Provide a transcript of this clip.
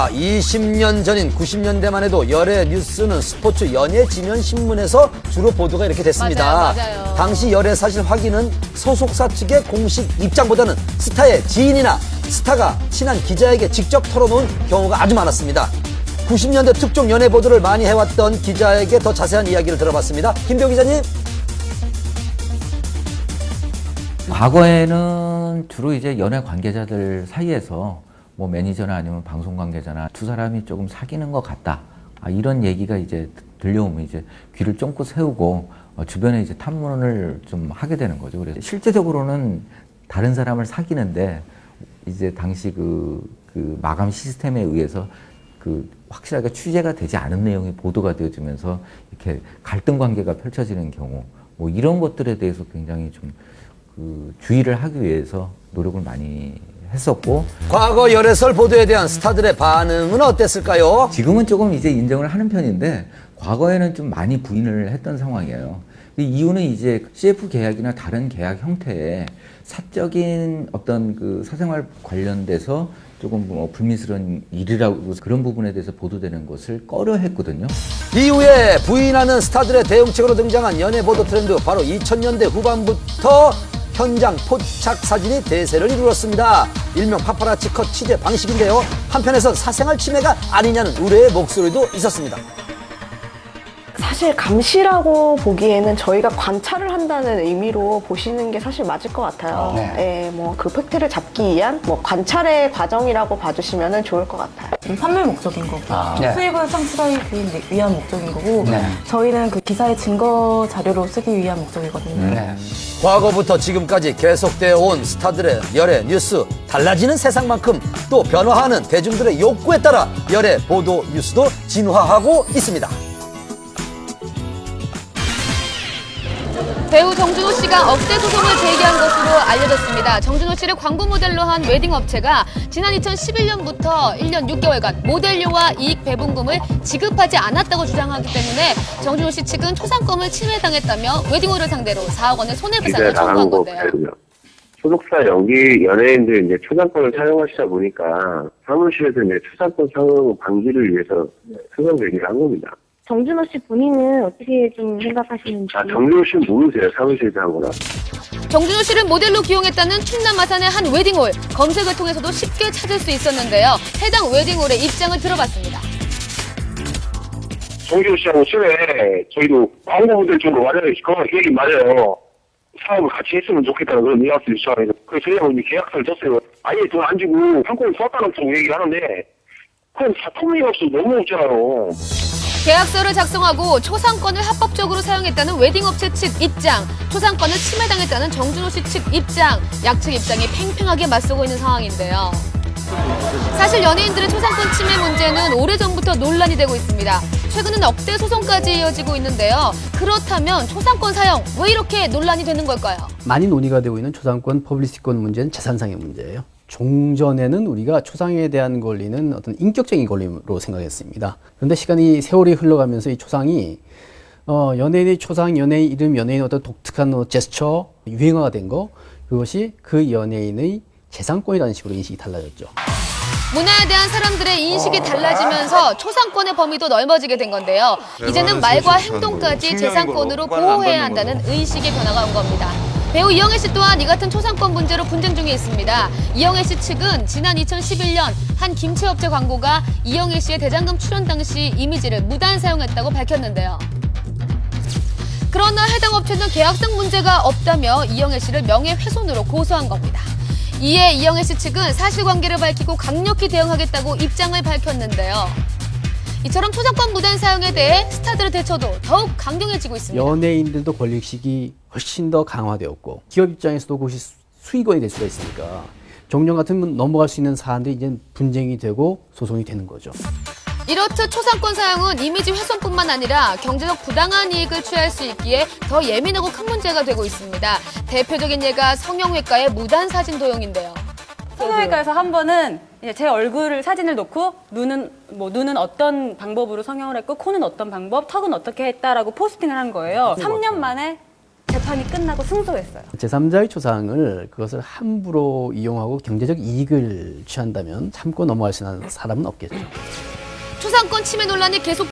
20년 전인 90년대만 해도 열애 뉴스는 스포츠 연예 지면 신문에서 주로 보도가 이렇게 됐습니다. 맞아요. 당시 열애 사실 확인은 소속사 측의 공식 입장보다는 스타의 지인이나 스타가 친한 기자에게 직접 털어놓은 경우가 아주 많았습니다. 90년대 특종 연애 보도를 많이 해왔던 기자에게 더 자세한 이야기를 들어봤습니다. 김병 기자님. 과거에는 주로 이제 연애 관계자들 사이에서 뭐 매니저나 아니면 방송 관계자나 두 사람이 조금 사귀는 것 같다. 이런 얘기가 이제 들려오면 이제 귀를 쫑긋 세우고 주변에 이제 탐문을 좀 하게 되는 거죠. 그래서 실제적으로는 다른 사람을 사귀는데 이제 당시 그 마감 시스템에 의해서 확실하게 취재가 되지 않은 내용이 보도가 되어지면서 이렇게 갈등 관계가 펼쳐지는 경우 뭐 이런 것들에 대해서 굉장히 좀 주의를 하기 위해서 노력을 많이 했었고 과거 열애설 보도에 대한 스타들의 반응은 어땠을까요? 지금은 조금 이제 인정을 하는 편인데 과거에는 좀 많이 부인을 했던 상황이에요. 이유는 이제 CF 계약이나 다른 계약 형태의 사적인 어떤 사생활 관련돼서 조금 뭐 불미스러운 일이라고 그런 부분에 대해서 보도되는 것을 꺼려했거든요. 이후에 부인하는 스타들의 대응책으로 등장한 연애 보도 트렌드, 바로 2000년대 후반부터 현장 포착 사진이 대세를 이루었습니다. 일명 파파라치 컷 취재 방식인데요. 한편에선 사생활 침해가 아니냐는 우려의 목소리도 있었습니다. 사실 감시라고 보기에는 저희가 관찰을 한다는 의미로 보시는 게 사실 맞을 것 같아요. 네, 뭐 그 팩트를 잡기 위한 뭐 관찰의 과정이라고 봐주시면 좋을 것 같아요. 판매 목적인 거고 수익을 창출하기 위한 목적인 거고 저희는 그 기사의 증거 자료로 쓰기 위한 목적이거든요. 과거부터 지금까지 계속되어 온 스타들의 열애 뉴스, 달라지는 세상만큼 또 변화하는 대중들의 욕구에 따라 열애 보도 뉴스도 진화하고 있습니다. 배우 정준호 씨가 억대 소송을 제기한 것으로 알려졌습니다. 정준호 씨를 광고 모델로 한 웨딩 업체가 지난 2011년부터 1년 6개월간 모델료와 이익 배분금을 지급하지 않았다고 주장하기 때문에 정준호 씨 측은 초상권을 침해당했다며 웨딩홀을 상대로 4억 원의 손해배상을 청구한 건데요. 소속사 연예인들 이제 초상권을 사용하시다 보니까 사무실에서 이제 초상권 사용 방지를 위해서 소송 제기를 한 겁니다. 정준호 씨 본인은 어떻게 좀 생각하시는지? 정준호 씨는 모르세요. 사무실에서 한 거라. 정준호 씨를 모델로 기용했다는 충남 아산의 한 웨딩홀, 검색을 통해서도 쉽게 찾을 수 있었는데요. 해당 웨딩홀의 입장을 들어봤습니다. 정준호 씨하고 최근에 저희도 광고 모델 쪽으로 완전히 그거 얘기 맞아요. 사업을 같이 했으면 좋겠다는 그런 뉘앙스를 주장해서 그래서 저희하고 이제 계약서를 썼어요. 아예 돈 안 주고 상권을 쏘았다는 쪽으로 얘기를 하는데 그건 다 터무니없어 너무 없잖아요. 계약서를 작성하고 초상권을 합법적으로 사용했다는 웨딩업체 측 입장, 초상권을 침해당했다는 정준호 씨 측 입장, 양측 입장이 팽팽하게 맞서고 있는 상황인데요. 사실 연예인들의 초상권 침해 문제는 오래전부터 논란이 되고 있습니다. 최근은 억대 소송까지 이어지고 있는데요. 그렇다면 초상권 사용 왜 이렇게 논란이 되는 걸까요? 많이 논의가 되고 있는 초상권, 퍼블리시티권 문제는 재산상의 문제예요. 종전에는 우리가 초상에 대한 권리는 어떤 인격적인 권리로 생각했습니다. 그런데 세월이 흘러가면서 이 초상이 연예인의 초상, 연예인 이름, 연예인의 어떤 독특한 제스처, 유행어가 된 거, 그것이 그 연예인의 재산권이라는 식으로 인식이 달라졌죠. 문화에 대한 사람들의 인식이 달라지면서 초상권의 범위도 넓어지게 된 건데요. 이제는 말과 행동까지 재산권으로 보호해야 한다는 의식의 변화가 온 겁니다. 배우 이영애 씨 또한 이 같은 초상권 문제로 분쟁 중에 있습니다. 이영애 씨 측은 지난 2011년 한 김치업체 광고가 이영애 씨의 대장금 출연 당시 이미지를 무단 사용했다고 밝혔는데요. 그러나 해당 업체는 계약상 문제가 없다며 이영애 씨를 명예훼손으로 고소한 겁니다. 이에 이영애 씨 측은 사실관계를 밝히고 강력히 대응하겠다고 입장을 밝혔는데요. 이처럼 초상권 무단 사용에 대해 스타들의 대처도 더욱 강경해지고 있습니다. 연예인들도 권리의식이 훨씬 더 강화되었고 기업 입장에서도 그것이 수익원이 될 수가 있으니까 종전 같은 넘어갈 수 있는 사안들이 이제 분쟁이 되고 소송이 되는 거죠. 이렇듯 초상권 사용은 이미지 훼손뿐만 아니라 경제적 부당한 이익을 취할 수 있기에 더 예민하고 큰 문제가 되고 있습니다. 대표적인 예가 성형외과의 무단 사진 도용인데요. 성형외과에서 한 번은 이제 제 얼굴을 사진을 놓고 눈은 어떤 방법으로 성형을 했고 코는 어떤 방법, 턱은 어떻게 했다라고 포스팅을 한 거예요. 3년 만에 재판이 끝나고 승소했어요. 제3자의 초상을 그것을 함부로 이용하고 경제적 이익을 취한다면 참고 넘어갈 수 있는 사람은 없겠죠. 초상권 침해 논란이 계속